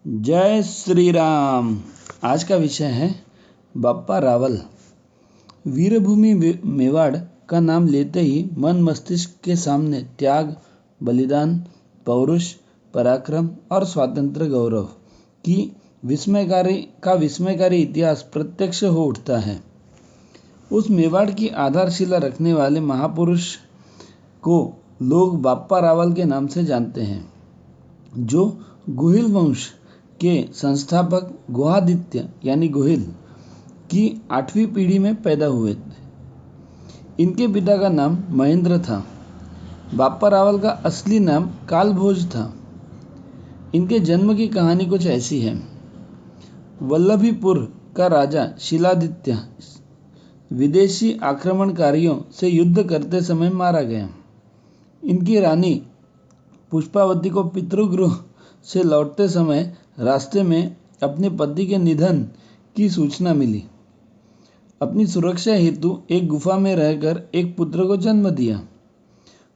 जय श्री राम। आज का विषय है बाप्पा रावल। वीरभूमि मेवाड़ का नाम लेते ही मन मस्तिष्क के सामने त्याग, बलिदान, पौरुष, पराक्रम और स्वातंत्र्य गौरव की विस्मयकारी इतिहास प्रत्यक्ष हो उठता है। उस मेवाड़ की आधारशिला रखने वाले महापुरुष को लोग बाप्पा रावल के नाम से जानते हैं, जो गोहिल वंश के संस्थापक गुहादित्य यानी गोहिल की 8वीं पीढ़ी में पैदा हुए थे। इनके पिता का नाम महेंद्र था। बाप्पा रावल का असली नाम कालभोज था। इनके जन्म की कहानी कुछ ऐसी है। वल्लभीपुर का राजा शिलादित्य विदेशी आक्रमणकारियों से युद्ध करते समय मारा गया। इनकी रानी पुष्पावती को पितृगृह से लौटते समय रास्ते में अपने पति के निधन की सूचना मिली। अपनी सुरक्षा हेतु एक गुफा में रहकर एक पुत्र को जन्म दिया।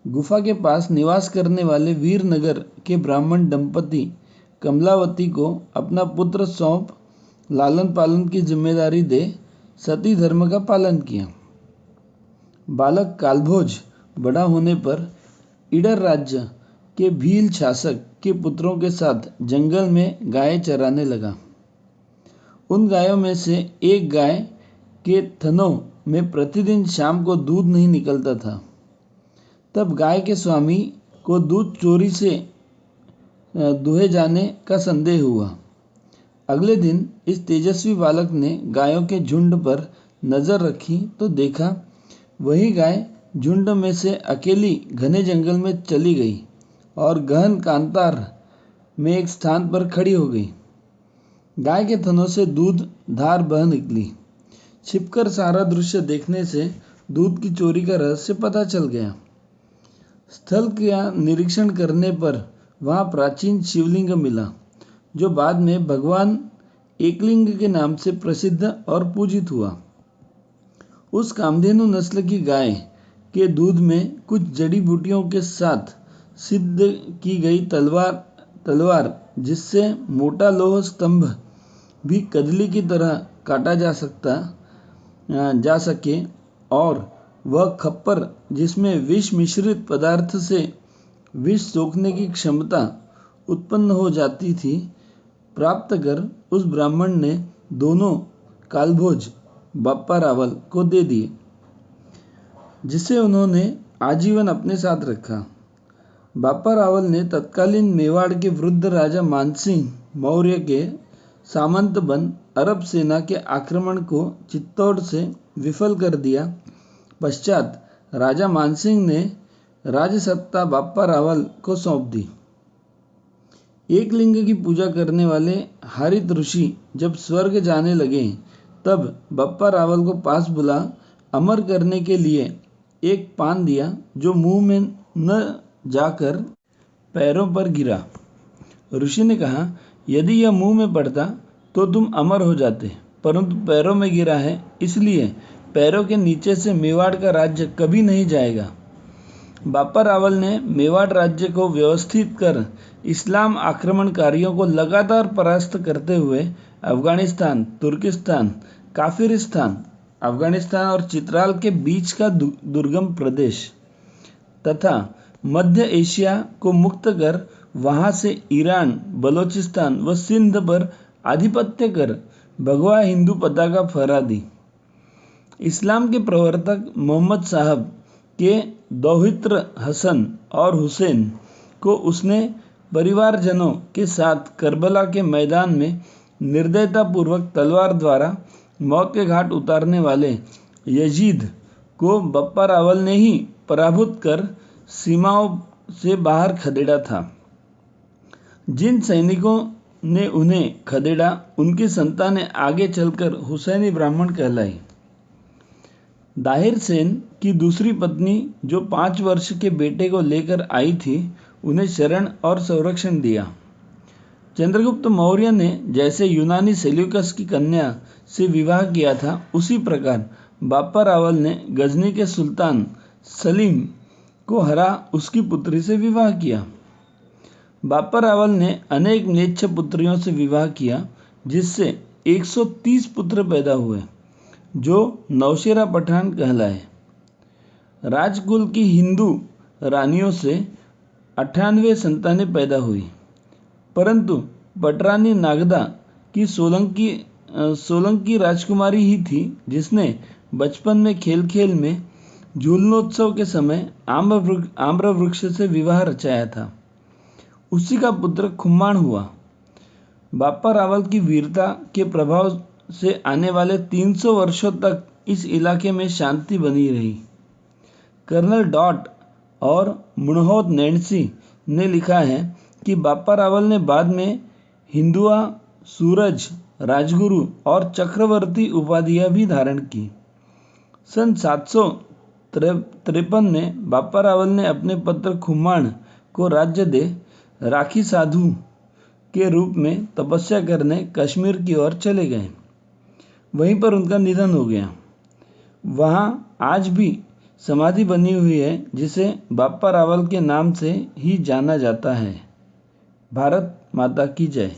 गुफा के पास निवास करने वाले वीरनगर के ब्राह्मण दंपति कमलावती को अपना पुत्र सौंप लालन पालन की जिम्मेदारी दे सती धर्म का पालन किया। बालक कालभोज बड़ा होने पर ईडर राज्य के भील शासक के पुत्रों के साथ जंगल में गाय चराने लगा। उन गायों में से एक गाय के थनों में प्रतिदिन शाम को दूध नहीं निकलता था। तब गाय के स्वामी को दूध चोरी से दुहे जाने का संदेह हुआ। अगले दिन इस तेजस्वी बालक ने गायों के झुंड पर नजर रखी तो देखा वही गाय झुंड में से अकेली घने जंगल में चली गई और गहन कांतार में एक स्थान पर खड़ी हो गई। गाय के थनों से दूध धार बह निकली। छिपकर सारा दृश्य देखने से दूध की चोरी का रहस्य पता चल गया। स्थल का निरीक्षण करने पर वहां प्राचीन शिवलिंग मिला, जो बाद में भगवान एकलिंग के नाम से प्रसिद्ध और पूजित हुआ। उस कामधेनु नस्ल की गाय के दूध में कुछ जड़ी बूटियों के साथ सिद्ध की गई तलवार जिससे मोटा लोह स्तंभ भी कदली की तरह काटा जा सके और वह खप्पर जिसमें विष मिश्रित पदार्थ से विष सोखने की क्षमता उत्पन्न हो जाती थी, प्राप्त कर उस ब्राह्मण ने दोनों कालभोज बाप्पा रावल को दे दिए, जिसे उन्होंने आजीवन अपने साथ रखा। बाप्पा रावल ने तत्कालीन मेवाड़ के वृद्ध राजा मानसिंह मौर्य के सामंत बन अरब सेना के आक्रमण को चित्तौड़ से विफल कर दिया। पश्चात राजा मानसिंह ने राजसत्ता बाप्पा रावल को सौंप दी। एक लिंग की पूजा करने वाले हारित ऋषि जब स्वर्ग जाने लगे, तब बाप्पा रावल को पास बुला अमर करने के लिए एक पान दिया, जो मुंह में न जाकर पैरों पर गिरा। ऋषि ने कहा, यदि यह मुंह में पड़ता तो तुम अमर हो जाते, परंतु पैरों में गिरा है, इसलिए पैरों के नीचे से मेवाड़ का राज्य कभी नहीं जाएगा। बाप्पा रावल ने मेवाड़ राज्य को व्यवस्थित कर इस्लाम आक्रमणकारियों को लगातार परास्त करते हुए अफगानिस्तान, तुर्किस्तान, काफिरिस्तान, अफगानिस्तान और चित्राल के बीच का दुर्गम प्रदेश तथा मध्य एशिया को मुक्त कर वहां से ईरान, बलोचिस्तान व सिंध पर आधिपत्य कर भगवा हिंदू पताका फहरा दी। इस्लाम के प्रवर्तक मोहम्मद साहब के दौहित्र हसन और हुसैन को उसने परिवारजनों के साथ करबला के मैदान में निर्दयतापूर्वक तलवार द्वारा मौत के घाट उतारने वाले यजीद को बाप्पा रावल ने ही पराभूत कर सीमाओं से बाहर खदेड़ा था। जिन सैनिकों ने उन्हें खदेड़ा, उनकी संतानें आगे चलकर हुसैनी ब्राह्मण कहलाई। दाहिर सेन की दूसरी पत्नी, जो 5 वर्ष के बेटे को लेकर आई थी, उन्हें शरण और संरक्षण दिया। चंद्रगुप्त मौर्य ने जैसे यूनानी सेल्यूकस की कन्या से विवाह किया था, उसी प्रकार बाप्पा रावल ने गजनी के सुल्तान सलीम को हरा उसकी पुत्री से विवाह किया। बापा रावल ने अनेक म्लेच्छ पुत्रियों से विवाह किया, जिससे 130 पुत्र पैदा हुए, जो नौशेरा पठान कहलाए। राजकुल की हिंदू रानियों से 98 संतानें पैदा हुई, परंतु पटरानी नागदा की सोलंकी राजकुमारी ही थी जिसने बचपन में खेल खेल में झूलनोत्सव के समय आम्र वृक्ष से विवाह रचाया था। उसी का पुत्र खुम्माण हुआ। बापा रावल की वीरता के प्रभाव से आने वाले 300 वर्षों तक इस इलाके में शांति बनी रही। कर्नल डॉट और मुणहोत नैन्सी ने लिखा है कि बापा रावल ने बाद में हिंदुआ, सूरज, राजगुरु और चक्रवर्ती उपाधियां भी धारण की। सन 753 में बापा रावल ने अपने पुत्र खुम्माण को राज्य दे राखी साधु के रूप में तपस्या करने कश्मीर की ओर चले गए। वहीं पर उनका निधन हो गया। वहां आज भी समाधि बनी हुई है जिसे बापा रावल के नाम से ही जाना जाता है। भारत माता की जय।